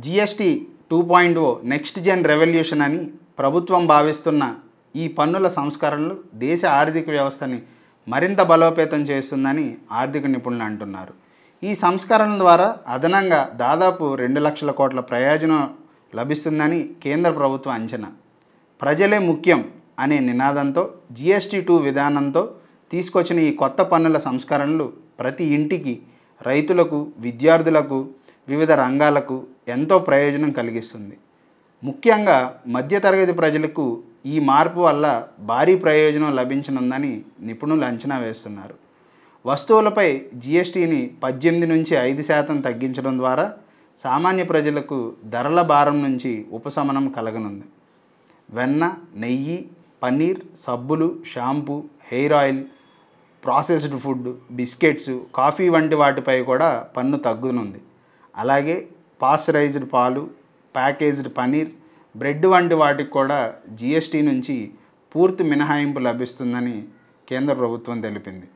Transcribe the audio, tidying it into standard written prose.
GST 2.0 next gen revolution అని ప్రభుత్వం భావిస్తున్న ఈ పన్నుల సంస్కరణలు దేశ ఆర్థిక వ్యవస్థని మరింత బలోపేతం చేస్తుందని ఆర్థిక నిపుణులు అంటున్నారు. ఈ సంస్కరణల ద్వారా అదనంగా దాదాపు 2 లక్షల కోట్ల ప్రయోజనం లభిస్తుందని కేంద్ర ప్రభుత్వం అంచనా. ప్రజలే ముఖ్యం అనే నినాదంతో జిఎస్టీ 2 విధానంతో తీసుకొచ్చిన ఈ కొత్త పన్నుల సంస్కరణలు ప్రతి ఇంటికి, రైతులకు, విద్యార్థులకు, వివిధ రంగాలకు ఎంతో ప్రయోజనం కలిగిస్తుంది. ముఖ్యంగా మధ్యతరగతి ప్రజలకు ఈ మార్పు వల్ల భారీ ప్రయోజనం లభించనుందని నిపుణులు అంచనా వేస్తున్నారు. వస్తువులపై జిఎస్టీని 18 నుంచి 5% తగ్గించడం ద్వారా సామాన్య ప్రజలకు ధరల భారం నుంచి ఉపశమనం కలగనుంది. వెన్న, నెయ్యి, పన్నీర్, సబ్బులు, shampoo, hair oil, processed food, biscuits, coffee వంటి వాటిపై కూడా పన్ను తగ్గునుంది. అలాగే పాస్చరైజ్డ్ పాలు, ప్యాకేజ్డ్ పనీర్, బ్రెడ్ వంటి వాటికి కూడా జిఎస్టీ నుంచి పూర్తి మినహాయింపు లభిస్తుందని కేంద్ర ప్రభుత్వం తెలిపింది.